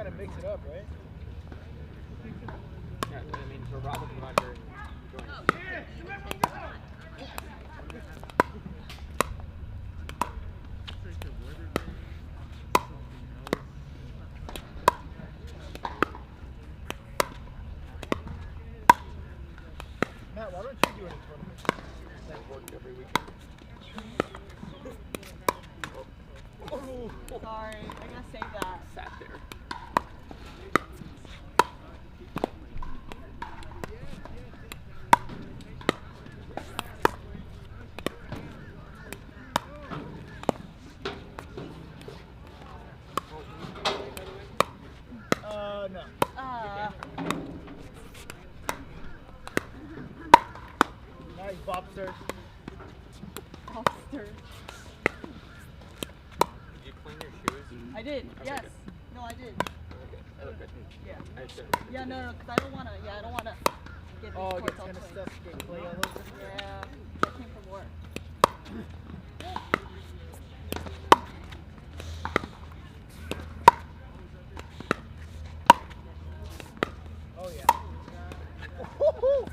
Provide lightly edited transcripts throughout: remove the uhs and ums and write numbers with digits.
to mix it up, right? Yeah, I mean, for Robert come out here and join. Matt, why don't you do any tournaments? I work every weekend. Oh, sorry, I gotta save that. Sat there. No. Nice bobster. Bobster. Did you clean your shoes? I did, Okay, yes. good. No, I did. Okay, that looked good. Yeah. I just Yeah, no, because I don't want to get these Oh, courts get all kind of clean. stuff, get clay all over. Yeah, that came from work. Oh, yeah. Woohoo!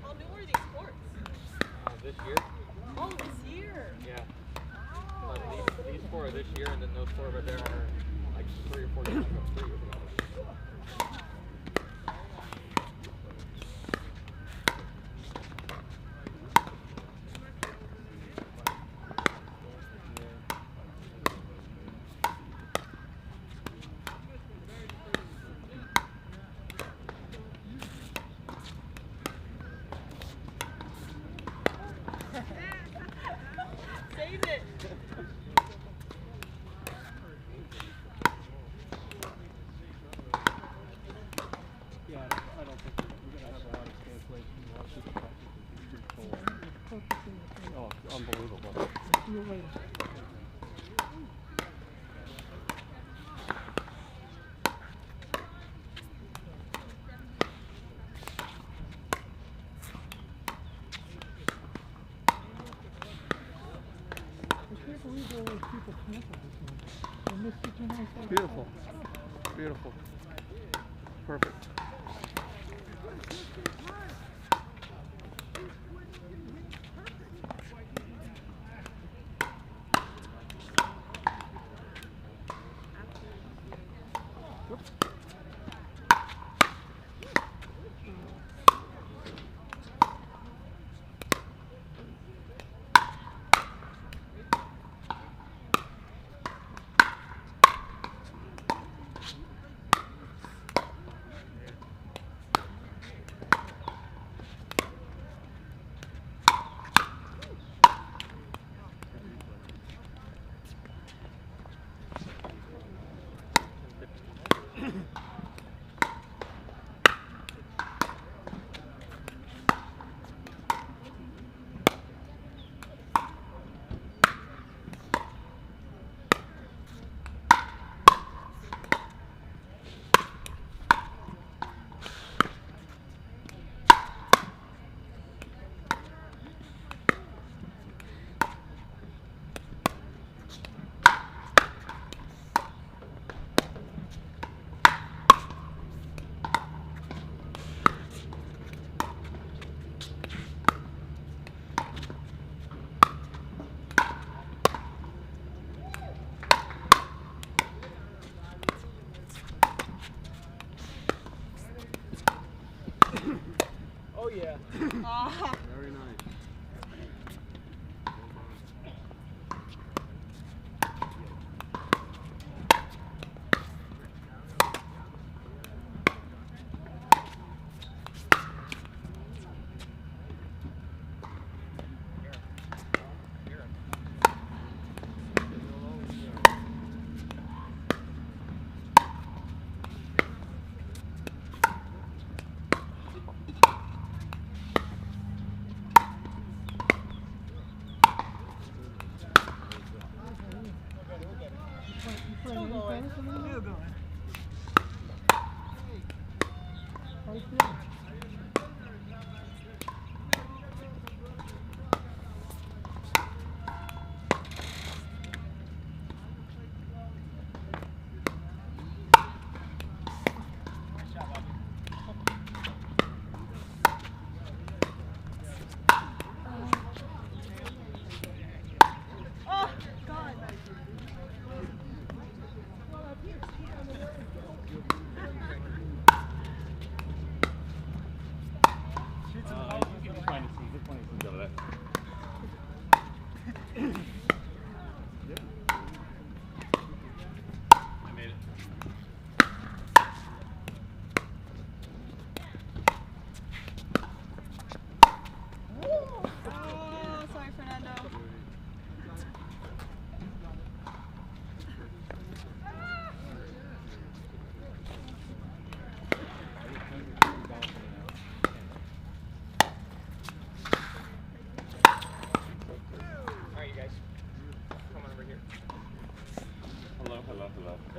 How new are these courts? this year. Oh, this year? Yeah. But these four are this year, and then those four over there are like 3 or 4 years ago. 3 years ago. Save it. Yeah, I don't think we're going to have a lot of cancellation. Oh, unbelievable. Beautiful. Beautiful. Perfect. Oh, yeah. Very nice.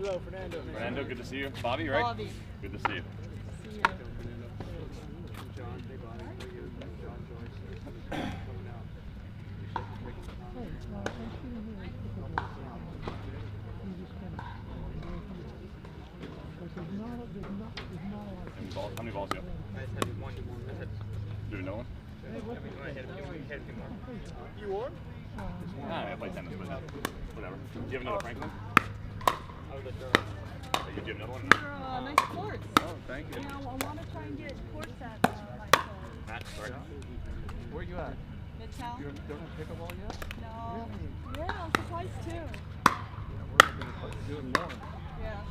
Hello, Fernando. Fernando, good to see you. Bobby, right? Bobby. Good to see you. See you. John, hey Bobby, how are you? John Joyce, coming out. How many balls do you have? I just had one. That's it. Do you know one? I hit a few more. You won? I play tennis, but whatever. Do you have another Franklin? I was at You do you have another one? Nice courts. Oh, thank you. Yeah, I want to try and get courts at high school. Matt, sorry. Where you at? Midtown? You don't have pickleball yet? No. Yeah, I'm surprised too. Yeah, we're looking at doing more. Yeah.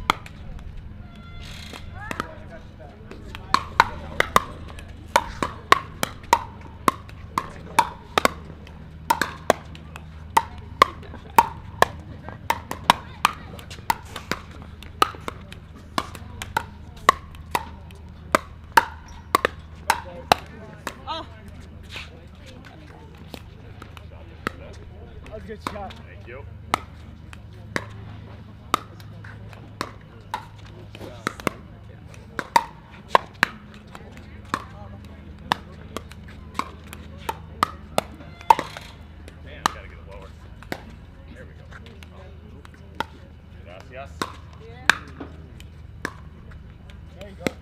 Oh, That was a good shot. Thank you. Damn, gotta get it lower. There we go. Gracias. yeah. There you go.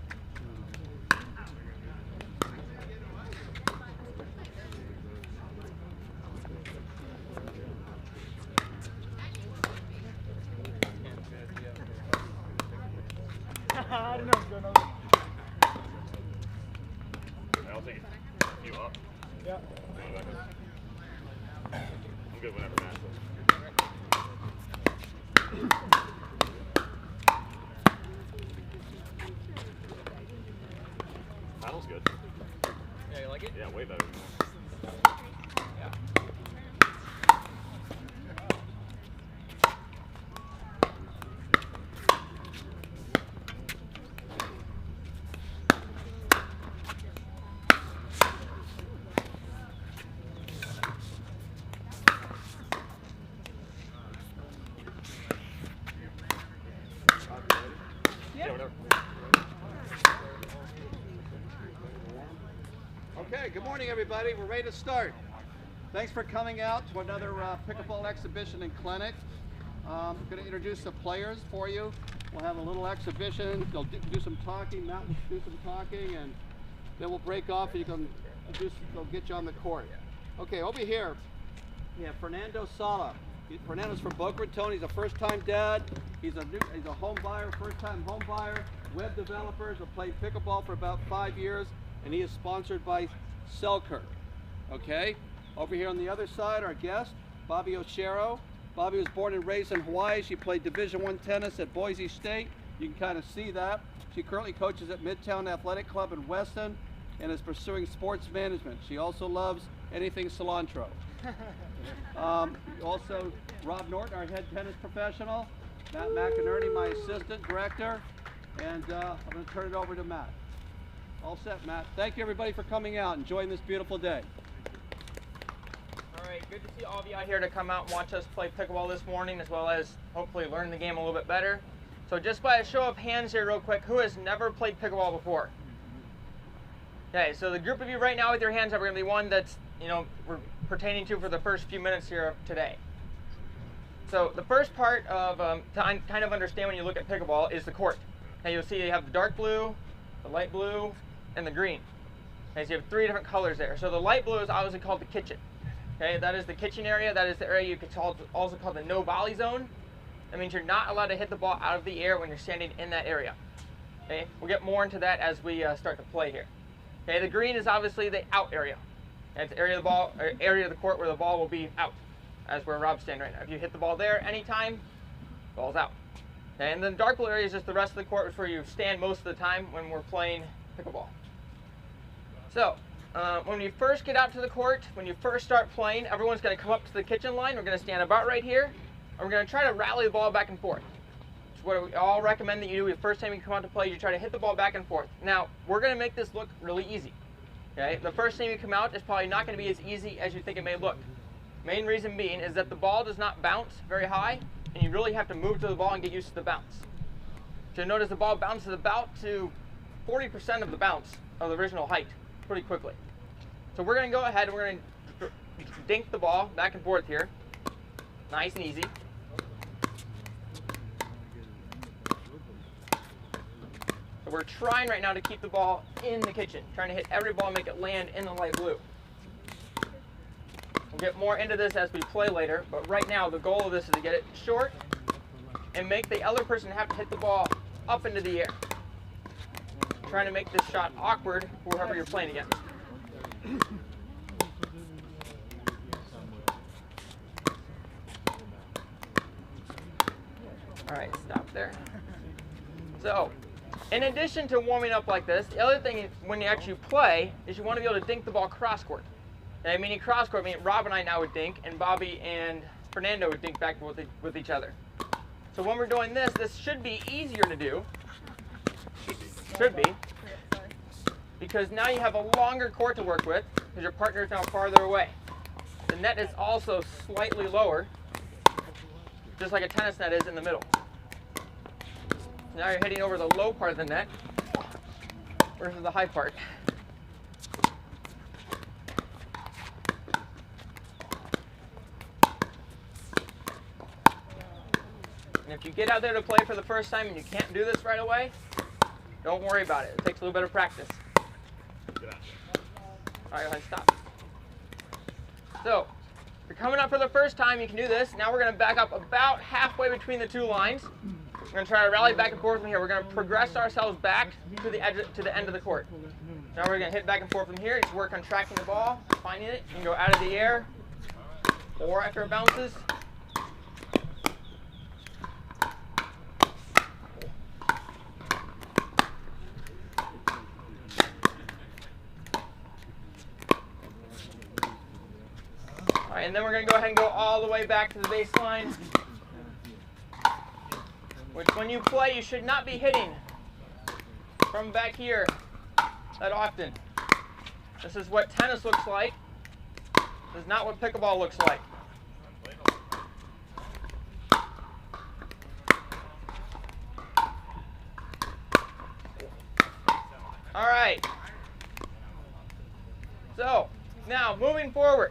I don't know what's going on. I'll take a few up. Yeah. I'm good whenever Matt says. Paddle's good. Yeah, you like it? Yeah, way better than that. Yeah. Yeah, whatever. Okay, good morning everybody. We're ready to start. Thanks for coming out to another Pickleball Exhibition and Clinic. I'm going to introduce the players for you. We'll have a little exhibition. They'll do some talking, Matt will do some talking, and then we'll break off and you can they'll get you on the court. Okay, over here, we have Fernando Sala. Fernando's from Boca Raton. He's a first-time dad. He's a home buyer, first-time home buyer. Web developers have played pickleball for about 5 years, and he is sponsored by Selkirk. Okay, over here on the other side, our guest, Bobby Oshiro. Bobby was born and raised in Hawaii. She played Division I tennis at Boise State. You can kind of see that. She currently coaches at Midtown Athletic Club in Weston and is pursuing sports management. She also loves anything cilantro. Also, Rob Norton, our head tennis professional. Matt McInerney, my assistant director. And I'm going to turn it over to Matt. All set, Matt. Thank you, everybody, for coming out and enjoying this beautiful day. All right, good to see all of you out here to come out and watch us play pickleball this morning, as well as hopefully learn the game a little bit better. So just by a show of hands here real quick, who has never played pickleball before? Okay, so the group of you right now with your hands up are going to be one that's, we're pertaining to for the first few minutes here of today. So the first part of, to kind of understand when you look at pickleball is the court. Now you'll see you have the dark blue, the light blue, and the green. Okay, so you have 3 different colors there. So the light blue is obviously called the kitchen. Okay, that is the kitchen area. That is the area you could also call the no volley zone. That means you're not allowed to hit the ball out of the air when you're standing in that area. Okay, we'll get more into that as we start to play here. Okay, the green is obviously the out area. It's the area of the ball, or area of the court where the ball will be out, as where Rob's standing right now. If you hit the ball there anytime, ball's out. Okay, and then dark blue area is just the rest of the court, which is where you stand most of the time when we're playing pickleball. So, when you first get out to the court, when you first start playing, everyone's going to come up to the kitchen line. We're going to stand about right here, and we're going to try to rally the ball back and forth. It's what we all recommend that you do the first time you come out to play. You try to hit the ball back and forth. Now, we're going to make this look really easy. Okay, the first time you come out is probably not going to be as easy as you think it may look. Main reason being is that the ball does not bounce very high, and you really have to move to the ball and get used to the bounce. So you'll notice the ball bounces about to 40% of the bounce of the original height pretty quickly. So we're going to go ahead and we're going to dink the ball back and forth here. Nice and easy. So we're trying right now to keep the ball in the kitchen, trying to hit every ball and make it land in the light blue. We'll get more into this as we play later, but right now the goal of this is to get it short and make the other person have to hit the ball up into the air. Trying to make this shot awkward for whoever you're playing against. All right, stop there. So, in addition to warming up like this, the other thing when you actually play is you want to be able to dink the ball cross court. And meaning cross court, meaning Rob and I now would dink, and Bobby and Fernando would dink back with each other. So when we're doing this, this should be easier to do. Should be. Because now you have a longer court to work with, because your partner is now farther away. The net is also slightly lower, just like a tennis net is in the middle. Now you're hitting over the low part of the net versus the high part. And if you get out there to play for the first time and you can't do this right away, don't worry about it. It takes a little bit of practice. All right, go ahead and stop. So, if you're coming up for the first time, you can do this. Now we're going to back up about halfway between the two lines. We're going to try to rally back and forth from here. We're going to progress ourselves back to the edge, to the end of the court. Now we're going to hit back and forth from here. Just work on tracking the ball, finding it. You can go out of the air or after it bounces. All right, and then we're going to go ahead and go all the way back to the baseline, which when you play, you should not be hitting from back here that often. This is what tennis looks like. This is not what pickleball looks like. All right. So, now moving forward.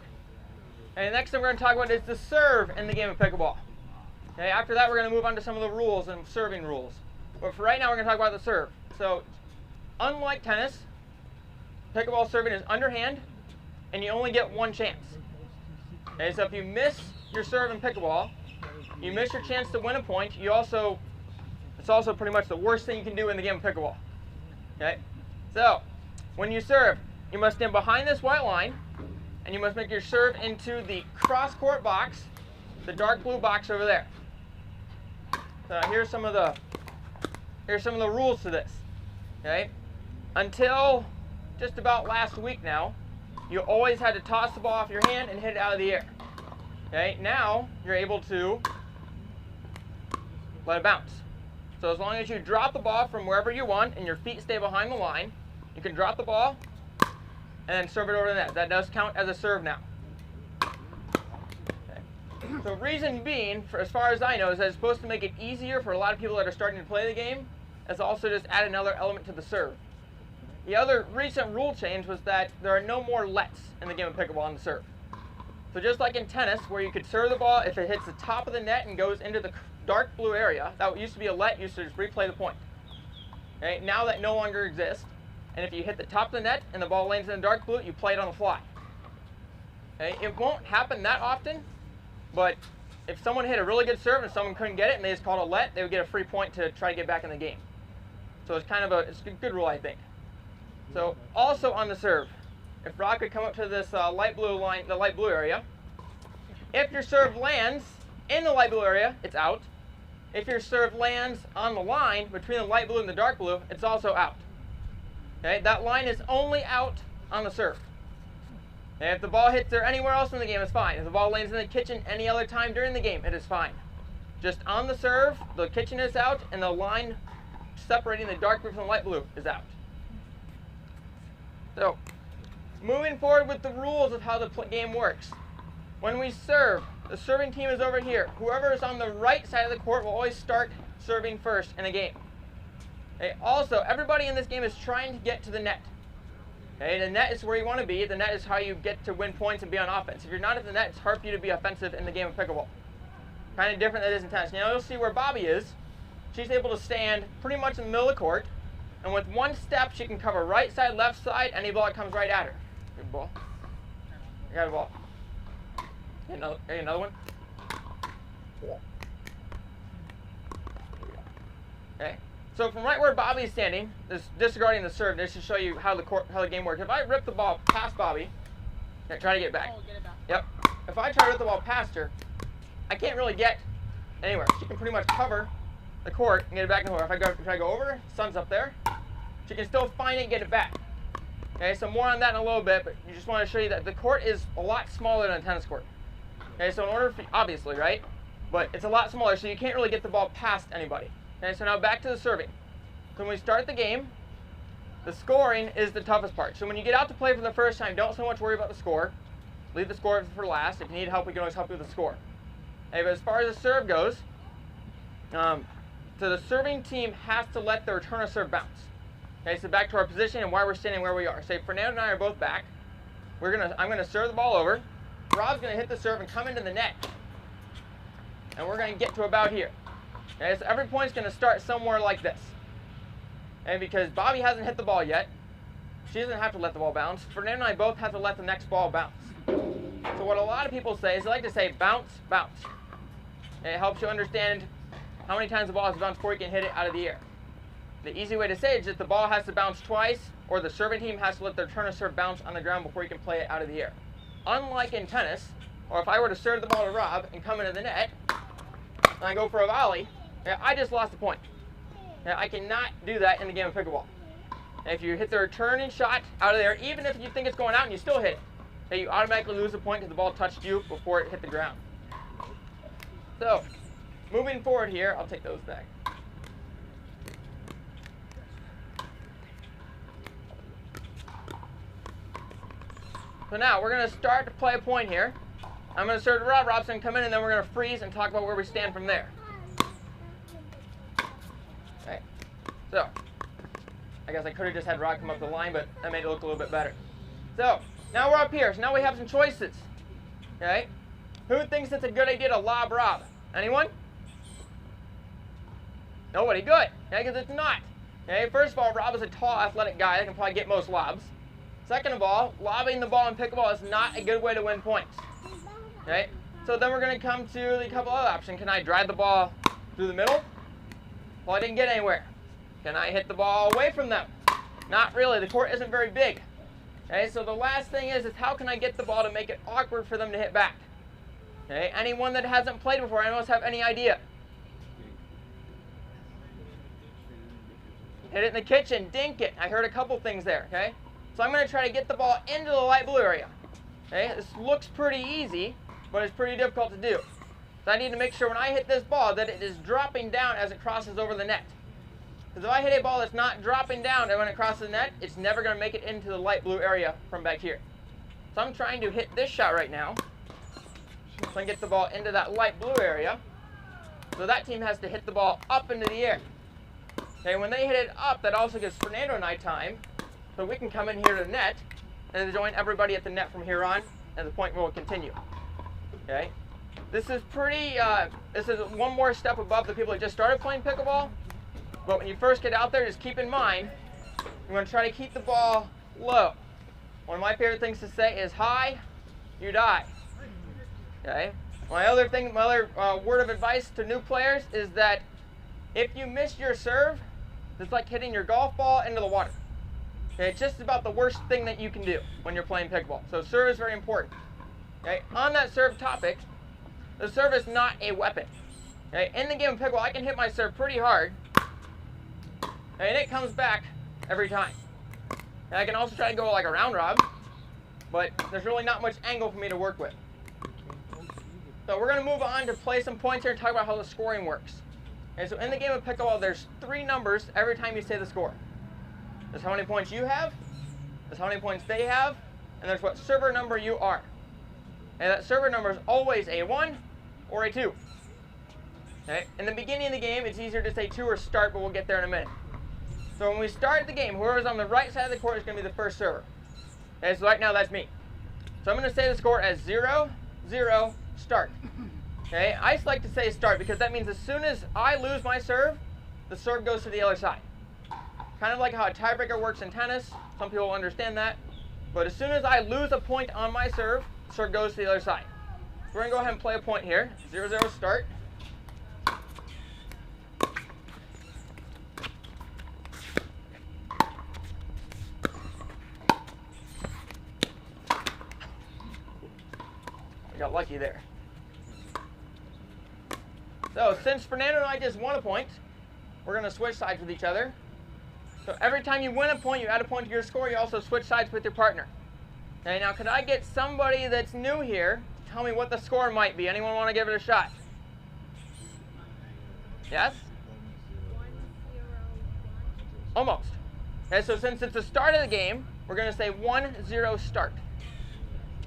And next thing we're going to talk about is the serve in the game of pickleball. Okay, after that, we're going to move on to some of the rules and serving rules. But for right now, we're going to talk about the serve. So, unlike tennis, pickleball serving is underhand, and you only get one chance. Okay, so if you miss your serve in pickleball, you miss your chance to win a point. It's also pretty much the worst thing you can do in the game of pickleball. Okay, so when you serve, you must stand behind this white line, and you must make your serve into the cross-court box, the dark blue box over there. So here's some of the rules to this. Okay, until just about last week now, you always had to toss the ball off your hand and hit it out of the air. Okay, now you're able to let it bounce. So as long as you drop the ball from wherever you want and your feet stay behind the line, you can drop the ball and then serve it over the net. That does count as a serve now. Okay. So reason being, for as far as I know, is that it's supposed to make it easier for a lot of people that are starting to play the game, as also just add another element to the serve. The other recent rule change was that there are no more lets in the game of pickleball on the serve. So just like in tennis, where you could serve the ball if it hits the top of the net and goes into the dark blue area, that used to be a let, used to just replay the point. Okay, now that no longer exists. And if you hit the top of the net and the ball lands in the dark blue, you play it on the fly. Okay? It won't happen that often, but if someone hit a really good serve and someone couldn't get it and they just called a let, they would get a free point to try to get back in the game. So it's kind of it's a good rule, I think. So also on the serve, if Rob could come up to this light blue line, the light blue area, if your serve lands in the light blue area, it's out. If your serve lands on the line between the light blue and the dark blue, it's also out. Okay, that line is only out on the serve. And if the ball hits there anywhere else in the game, it's fine. If the ball lands in the kitchen any other time during the game, it is fine. Just on the serve, the kitchen is out, and the line separating the dark blue from the light blue is out. So, moving forward with the rules of how the game works. When we serve, the serving team is over here. Whoever is on the right side of the court will always start serving first in a game. Okay, also, everybody in this game is trying to get to the net. Okay, the net is where you want to be. The net is how you get to win points and be on offense. If you're not at the net, it's hard for you to be offensive in the game of pickleball. Kind of different than it is in tennis. Now you'll see where Bobby is. She's able to stand pretty much in the middle of the court. And with one step, she can cover right side, left side, any ball that comes right at her. Good ball. You got a ball. Get another one. Okay. So from right where Bobby's standing, disregarding the serve, just to show you how the game works. If I rip the ball past Bobby, try to get it back. Oh, get it back. Yep. If I try to rip the ball past her, I can't really get anywhere. She can pretty much cover the court and get it back in the court. If I go over, sun's up there, she can still find it and get it back. Okay, so more on that in a little bit, but you just want to show you that the court is a lot smaller than a tennis court. Okay, so in order for, obviously, right? But it's a lot smaller, so you can't really get the ball past anybody. Okay, so now back to the serving. So when we start the game, the scoring is the toughest part. So when you get out to play for the first time, don't so much worry about the score. Leave the score for last. If you need help, we can always help you with the score. Okay, but as far as the serve goes, so the serving team has to let the returner serve bounce. Okay, so back to our position and why we're standing where we are. Say Fernando and I are both back. I'm gonna serve the ball over. Rob's gonna hit the serve and come into the net. And we're gonna get to about here. Okay, so every point's gonna start somewhere like this. And because Bobby hasn't hit the ball yet, she doesn't have to let the ball bounce. Fernando and I both have to let the next ball bounce. So what a lot of people say is they like to say bounce, bounce. And it helps you understand how many times the ball has to bounce before you can hit it out of the air. The easy way to say it is that the ball has to bounce twice, or the serving team has to let their returner serve bounce on the ground before you can play it out of the air. Unlike in tennis, or if I were to serve the ball to Rob and come into the net, and I go for a volley, I just lost a point. I cannot do that in the game of pickleball. If you hit the returning shot out of there, even if you think it's going out and you still hit it, you automatically lose a point because the ball touched you before it hit the ground. So, moving forward here, I'll take those back. So now, we're going to start to play a point here. I'm going to serve to Rob. Rob's going to come in, and then we're going to freeze and talk about where we stand from there. Okay. So, I guess I could have just had Rob come up the line, but that made it look a little bit better. So, now we're up here. So now we have some choices. Okay? Who thinks it's a good idea to lob Rob? Anyone? Nobody. Good. Okay, because it's not. Okay, first of all, Rob is a tall, athletic guy that can probably get most lobs. Second of all, lobbing the ball in pickleball is not a good way to win points. Okay? So then we're going to come to the couple other options. Can I drive the ball through the middle? Well, I didn't get anywhere. Can I hit the ball away from them? Not really. The court isn't very big. Okay, so the last thing is how can I get the ball to make it awkward for them to hit back? Okay, anyone that hasn't played before, anyone else have any idea? Hit it in the kitchen, dink it. I heard a couple things there, okay? So I'm going to try to get the ball into the light blue area. Okay, this looks pretty easy, but it's pretty difficult to do. So I need to make sure when I hit this ball that it is dropping down as it crosses over the net. Because if I hit a ball that's not dropping down and when it crosses the net, it's never going to make it into the light blue area from back here. So I'm trying to hit this shot right now. So I can get the ball into that light blue area. So that team has to hit the ball up into the air. Okay, when they hit it up, that also gives Fernando and I time. So we can come in here to the net and join everybody at the net from here on, and the point will continue. Okay? This is pretty, this is one more step above the people that just started playing pickleball. But when you first get out there, just keep in mind, you want to try to keep the ball low. One of my favorite things to say is high, you die. Okay? My other word of advice to new players is that if you miss your serve, it's like hitting your golf ball into the water. Okay? It's just about the worst thing that you can do when you're playing pickleball. So serve is very important. Okay? On that serve topic, the serve is not a weapon. Okay? In the game of pickleball, I can hit my serve pretty hard, and it comes back every time. And I can also try to go like a round Rob, but there's really not much angle for me to work with. So we're going to move on to play some points here and talk about how the scoring works. Okay, so in the game of pickleball, there's 3 numbers every time you say the score. There's how many points you have, there's how many points they have, and there's what server number you are. And that server number is always a 1 or a 2. Okay? In the beginning of the game, it's easier to say 2 or start, but we'll get there in a minute. So when we start the game, whoever's on the right side of the court is going to be the first server. Okay, so right now that's me. So I'm going to say the score as 0, 0, start. Okay, I just like to say start because that means as soon as I lose my serve, the serve goes to the other side. Kind of like how a tiebreaker works in tennis. Some people understand that. But as soon as I lose a point on my serve, the serve goes to the other side. We're going to go ahead and play a point here. 0, 0, start. I got lucky there. So since Fernando and I just won a point, we're going to switch sides with each other. So every time you win a point, you add a point to your score. You also switch sides with your partner. Okay, now could I get somebody that's new here to tell me what the score might be? Anyone want to give it a shot? Yes? 1, 0, 1. Almost. Okay, so since it's the start of the game, we're going to say 1, 0, start.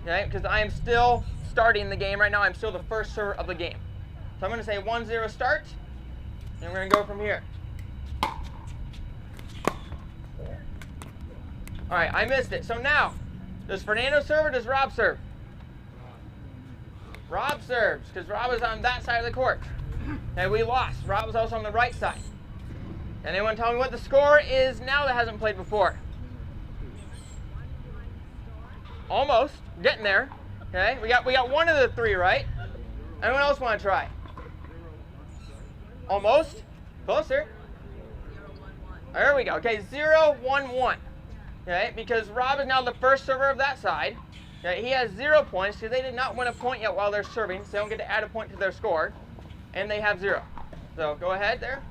Okay, because I am still starting the game right now. I'm still the first server of the game. So I'm going to say 1, 0, start, and we're going to go from here. All right, I missed it. So now, does Fernando serve or does Rob serve? Rob serves, because Rob is on that side of the court. And we lost. Rob was also on the right side. Anyone tell me what the score is now that hasn't played before? Almost. Getting there. Okay, we got one of the 3 right. Anyone else want to try? Almost. Closer. There we go. Okay, 0, 1, 1. Okay, because Rob is now the first server of that side. Okay, he has 0 points because they did not win a point yet while they're serving, so they don't get to add a point to their score. And they have 0. So go ahead there.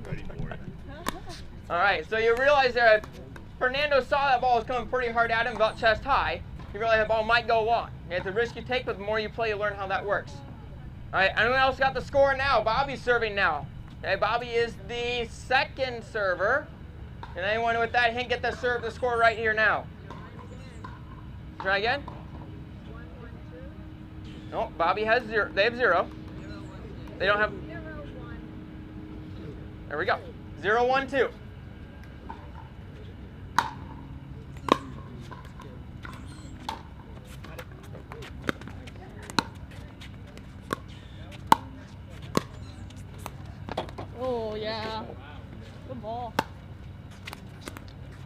Ready for it. All right, so you realize there, Fernando saw that ball was coming pretty hard at him, about chest high. You realize that ball might go long. Okay, it's a risk you take, but the more you play, you learn how that works. All right, anyone else got the score now? Bobby's serving now. Okay, Bobby is the second server. Can anyone with that hint get the score right here now? Try again. 1, 1, 2. No, Bobby has 0. They have 0. They don't have. 0, 1. There we go. 0, 1, 2. Oh, yeah. Good ball.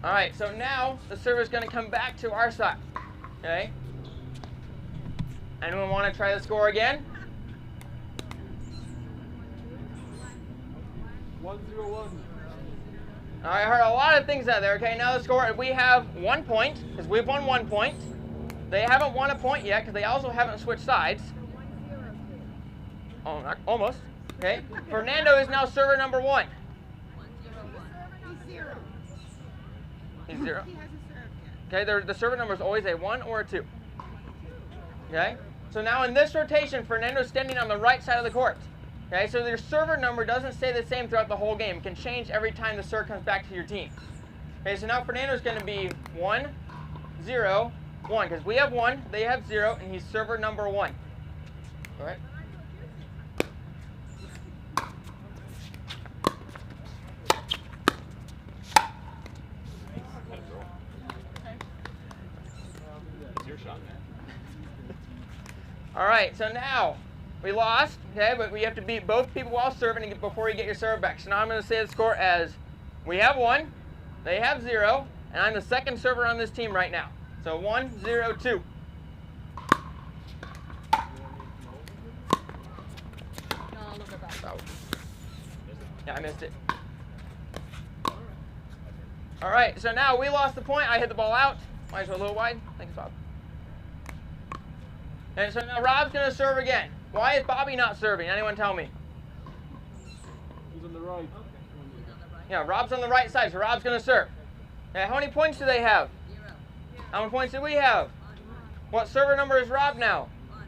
All right, so now the server is going to come back to our side. Okay. Anyone want to try the score again? 1, 0, 1. All right, I heard a lot of things out there. Okay, now the score, we have 1 point, because we've won 1 point. They haven't won a point yet, because they also haven't switched sides. 1, 0, 2. Oh, almost. Okay. Fernando is now server number 1. 1, 0, 1. He's 0. He's 0. He hasn't served yet. Okay, the server number is always a 1 or a 2. Okay. So now in this rotation, Fernando's standing on the right side of the court. Okay, so your server number doesn't stay the same throughout the whole game. It can change every time the serve comes back to your team. Okay, so now Fernando's going to be 1, 0, 1, because we have 1, they have 0, and he's server number 1. All right. It's your shot, man. All right, so now we lost, okay, but we have to beat both people while serving before you get your serve back. So now I'm going to say the score as we have 1, they have 0, and I'm the second server on this team right now. So 1, 0, 2. No, look at that. Oh. Yeah, I missed it. All right, so now we lost the point. I hit the ball out. Might as well a little wide. Thanks, Bob. And so now Rob's going to serve again. Why is Bobby not serving? Anyone tell me? He's on the right. Yeah, Rob's on the right side, so Rob's going to serve. Okay, how many points do they have? 0. How many points do we have? 1. What server number is Rob now? 1.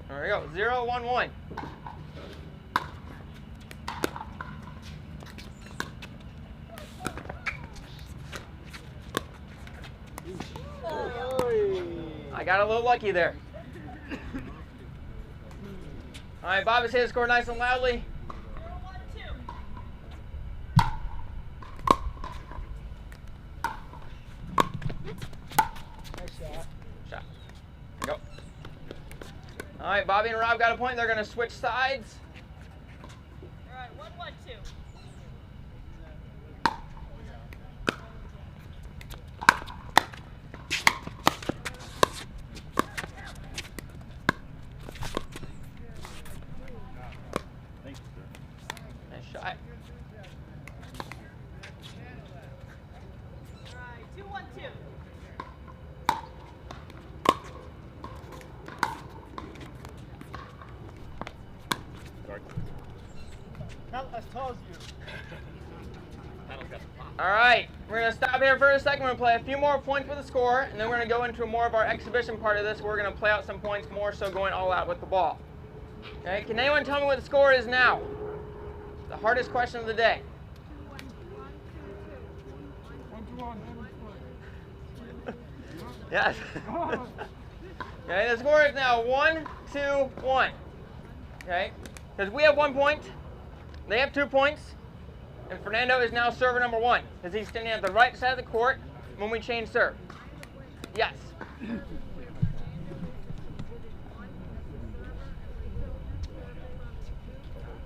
There we go, 0, 1, 1. I got a little lucky there. All right, Bobby, say the score nice and loudly. 4-1-2. Nice shot. Shot. Go. All right, Bobby and Rob got a point. They're going to switch sides. All right, 1-1-2. Thank you, sir. Nice shot. All right, 2-1-2. Start. Not as tall as you. Paddle's got some pop. All right, we're going to stop here for a second. We're going to play a few more points for the score, and then we're going to go into more of our exhibition part of this. We're going to play out some points more, so going all out with the ball. Okay, can anyone tell me what the score is now? The hardest question of the day. 1-1. Yes. Okay, the score is now 1-1. Okay, because we have 1 point, they have 2 points, and Fernando is now server number 1 because he's standing at the right side of the court when we change serve. Yes.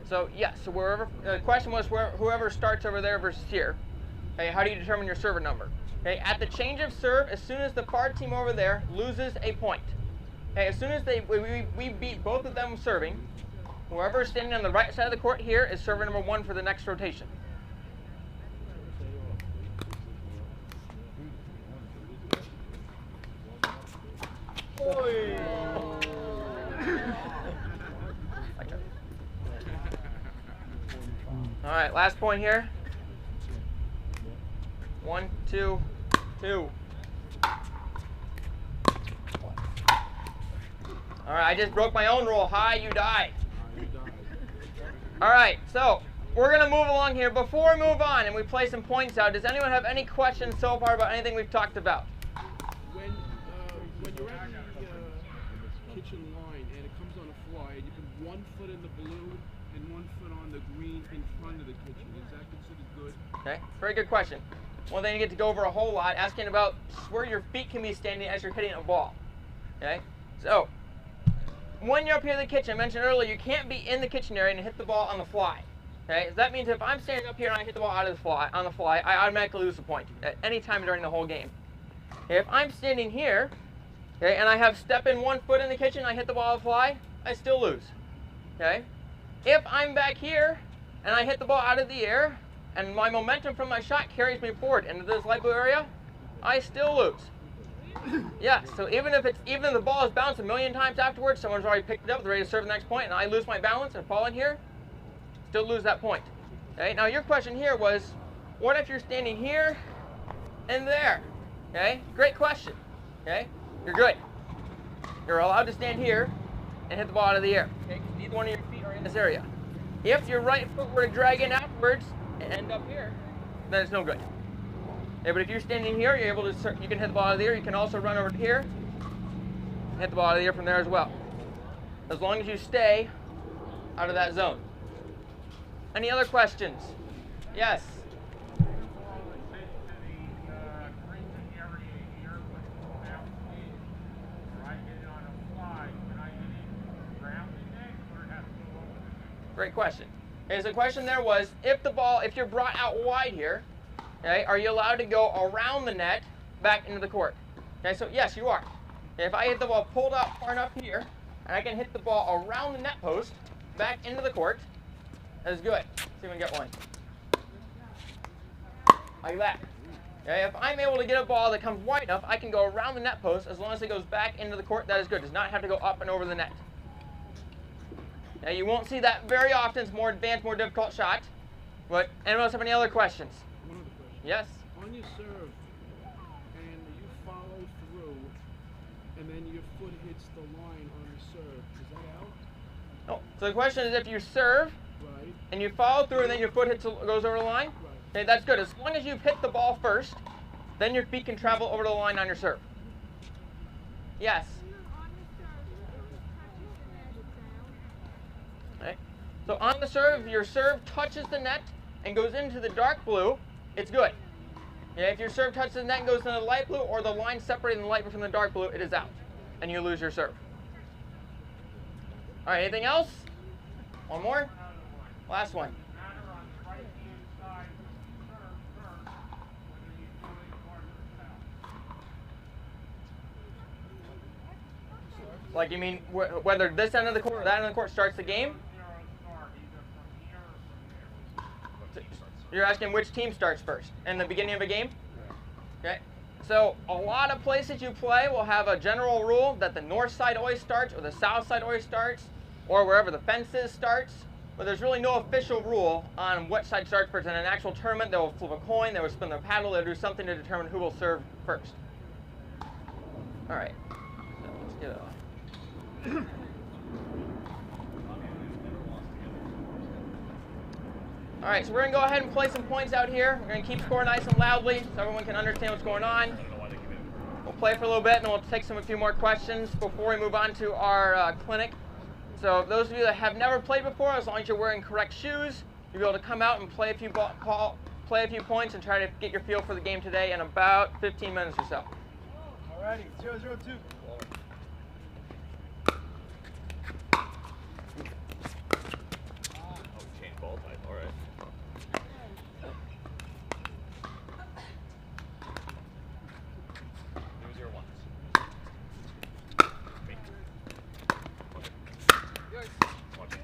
So yes, so wherever the question was whoever starts over there versus here. Okay, how do you determine your server number? Okay, at the change of serve, as soon as the far team over there loses a point. Okay, as soon as we beat both of them serving, whoever is standing on the right side of the court here is server number 1 for the next rotation. All right, last point here. 1, 2, 2. All right, I just broke my own rule. High, you die. All right, so we're going to move along here. Before we move on and we play some points out, does anyone have any questions so far about anything we've talked about? When you're at the kitchen line and it comes on a fly, and you put 1 foot in the blue and 1 foot on the green in front of the kitchen, is that considered good? Okay, very good question. One thing you get to go over a whole lot, asking about where your feet can be standing as you're hitting a ball. Okay, so when you're up here in the kitchen, I mentioned earlier, you can't be in the kitchen area and hit the ball on the fly. Okay, so that means if I'm standing up here and I hit the ball out of the fly, on the fly, I automatically lose the point at any time during the whole game. Okay, if I'm standing here, okay, and I have step in 1 foot in the kitchen, I hit the ball out of the fly, I still lose. Okay, if I'm back here and I hit the ball out of the air, and my momentum from my shot carries me forward into this light blue area, I still lose. Yeah, so even if the ball is bounced a million times afterwards, someone's already picked it up, they're ready to serve the next point, and I lose my balance and fall in here, still lose that point. Okay, now your question here was, what if you're standing here and there? Okay, great question. Okay, you're good. You're allowed to stand here and hit the ball out of the air. Okay, because neither one of your feet are in this area. If your right foot were to drag in afterwards and end up here, then it's no good. Yeah, but if you're standing here, you're able to, you can hit the ball out of the air. You can also run over to here and hit the ball out of the air from there as well. As long as you stay out of that zone. Any other questions? Yes. Great question. Okay, so the question there was, if you're brought out wide here, okay, are you allowed to go around the net back into the court? Okay, so yes, you are. Okay, if I hit the ball pulled out far enough here, and I can hit the ball around the net post, back into the court, that is good. Let's see if we can get one. Like that. Okay, if I'm able to get a ball that comes wide enough, I can go around the net post. As long as it goes back into the court, that is good. It does not have to go up and over the net. Now, you won't see that very often. It's more advanced, more difficult shot. But anyone else have any other questions? One other question. Yes? On your serve, and you follow through, and then your foot hits the line on the serve, is that out? No. So the question is, if you serve, Right. and you follow through, and then your foot goes over the line, Right. okay, that's good. As long as you've hit the ball first, then your feet can travel over the line on your serve. Yes. Okay. So on the serve, if your serve touches the net and goes into the dark blue, it's good. Yeah, if your serve touches the net and goes into the light blue, or the line separating the light blue from the dark blue, it is out, and you lose your serve. All right, anything else? One more? Last one. Like, you mean whether this end of the court or that end of the court starts the game? You're asking which team starts first in the beginning of a game? Okay. So a lot of places you play will have a general rule that the north side always starts, or the south side always starts, or wherever the fence is starts. But there's really no official rule on what side starts first. In an actual tournament, they will flip a coin, they will spin their paddle, they'll do something to determine who will serve first. All right. So let's get it. All right, so we're going to go ahead and play some points out here. We're going to keep scoring nice and loudly so everyone can understand what's going on. We'll play for a little bit, and then we'll take a few more questions before we move on to our clinic. So those of you that have never played before, as long as you're wearing correct shoes, you'll be able to come out and play a few points and try to get your feel for the game today in about 15 minutes or so. Alrighty, 0-0-2. Chain ball type, all right. Who's your ones? Me. Yours. Watch it.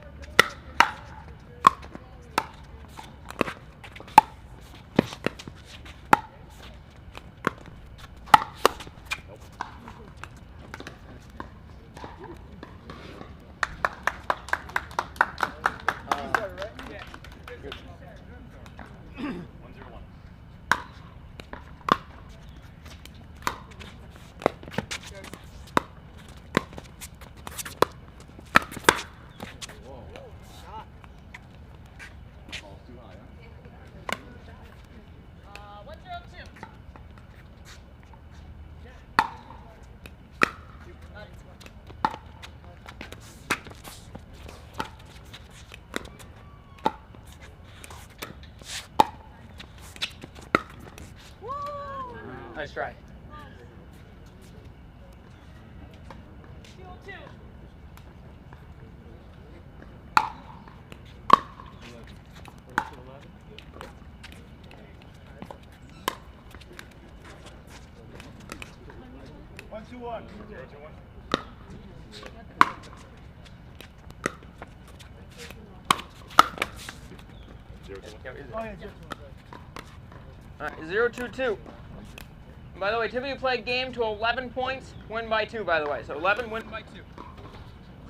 Nice try. 2-2. One, two, one. 0-2-1. Oh, yeah, just one. All right, 0-2-2. By the way, typically play a game to 11 points, win by 2, by the way. So 11, win by 2.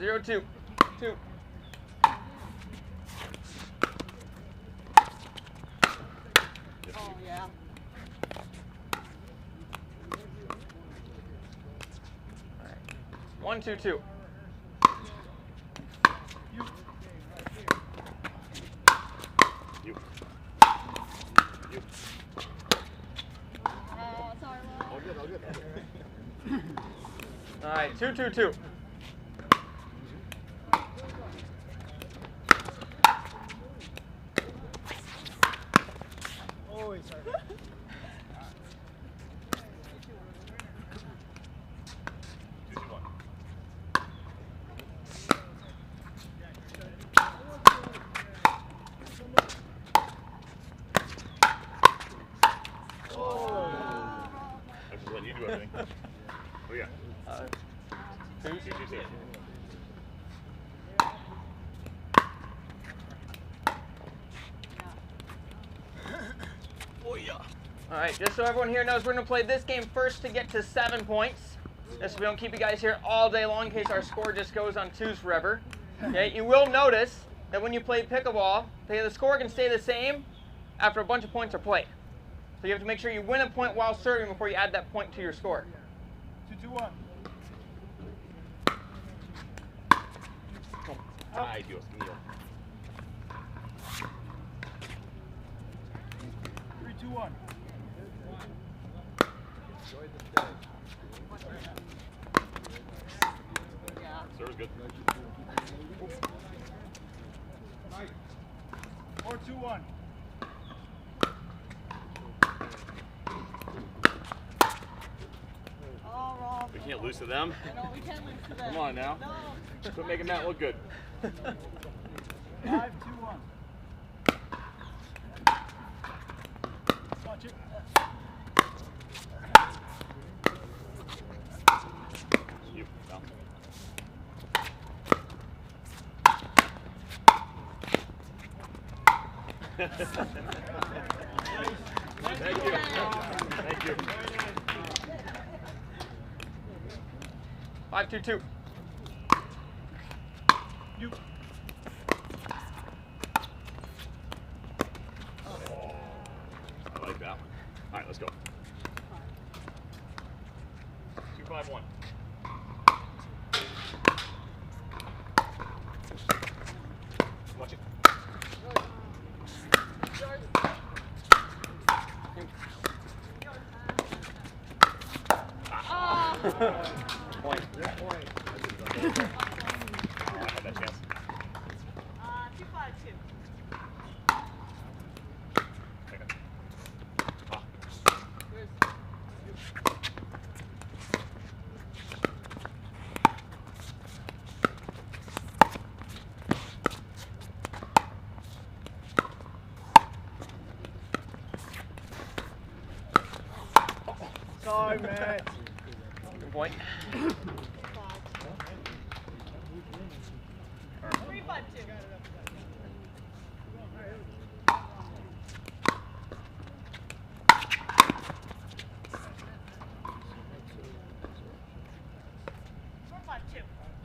0-2. 2. Oh, yeah. All right. 1-2-2. You. You. Oh, sorry, Mom. All good, all good. All right, 2-2-2. Oh, wait, sorry. 2-2-1. I'm just letting you do everything. Oh yeah. 2-2-2. Oh yeah. All right, just so everyone here knows, we're going to play this game first to get to 7 points. Just so we don't keep you guys here all day long in case our score just goes on 2s forever. Okay, you will notice that when you play pickleball, the score can stay the same after a bunch of points are played. So you have to make sure you win a point while serving before you add that point to your score. 2-2-1. Ay, Dios mío. 3-2-1. Serve's good. 4-2-1. All wrong. We can't lose to them. I know we can't lose to them. Come on now. No. Quit making Matt look good. 5-2-1. Watch it. You. Bounce. Thank you. Thank you. 5-2-2. You. I like that one. All right, let's go. 2-5-1. Watch it. Point. I had that chance. 2-5-2. Take it. Ah. Sorry, man. Good point. 3-5-2.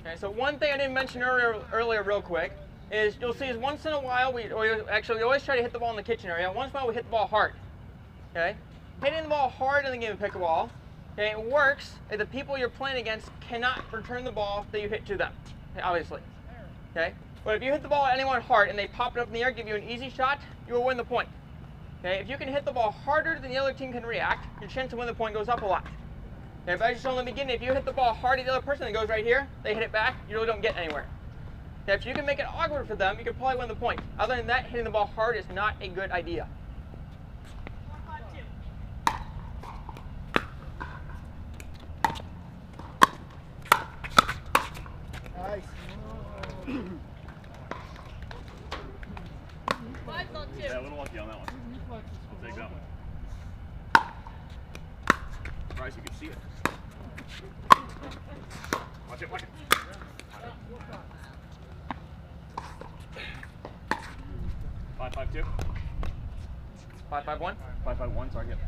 Okay, so one thing I didn't mention earlier real quick is you'll see is once in a while we always try to hit the ball in the kitchen area. Once in a while we hit the ball hard. Okay, hitting the ball hard in the game of pickleball, okay, it works if the people you're playing against cannot return the ball that you hit to them. Okay, obviously. Okay, but if you hit the ball at anyone hard and they pop it up in the air, give you an easy shot, you will win the point. Okay, if you can hit the ball harder than the other team can react, your chance to win the point goes up a lot. Okay, but as you saw in the beginning, if you hit the ball hard at the other person, it goes right here, they hit it back, you really don't get anywhere. Okay, if you can make it awkward for them, you can probably win the point. Other than that, hitting the ball hard is not a good idea. 4-5-2. Nice. 5-2. Yeah, a little lucky on that one. I'll take that one. Bryce, you can see it. Watch it, watch it. 5-5-2. 5-5-1. 5-5-1, sorry, yep.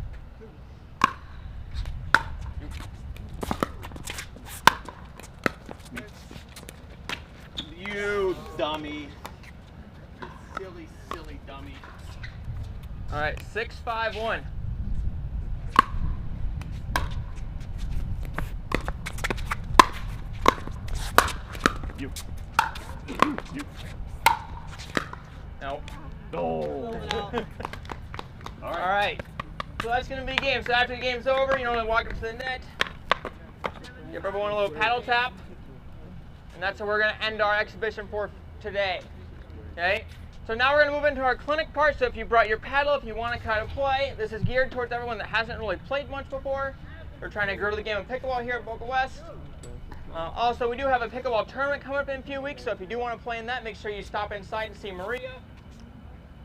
You dummy. Silly, silly dummy. All right, 6-5-1. You. You. No. No. All right. So that's going to be the game. So after the game's over, you know, walk up to the net, give everyone a little paddle tap, and that's how we're going to end our exhibition for today. Okay? So now we're going to move into our clinic part. So if you brought your paddle, if you want to kind of play, this is geared towards everyone that hasn't really played much before. We're trying to grow the game of pickleball here at Boca West. Also, we do have a pickleball tournament coming up in a few weeks, so if you do want to play in that, make sure you stop inside and see Maria.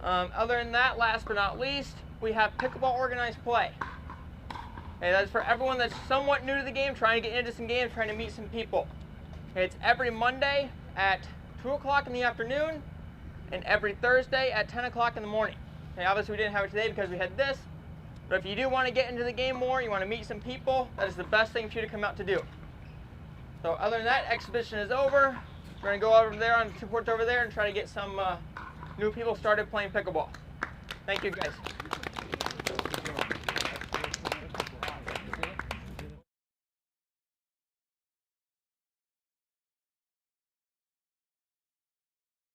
Other than that, last but not least, we have pickleball organized play. Okay, that's for everyone that's somewhat new to the game, trying to get into some games, trying to meet some people. Okay, it's every Monday at 2 o'clock in the afternoon and every Thursday at 10 o'clock in the morning. Okay, obviously we didn't have it today because we had this, but if you do want to get into the game more, you want to meet some people, that is the best thing for you to come out to do. So other than that, exhibition is over. We're going to go over there on the two courts over there and try to get some new people started playing pickleball. Thank you, guys.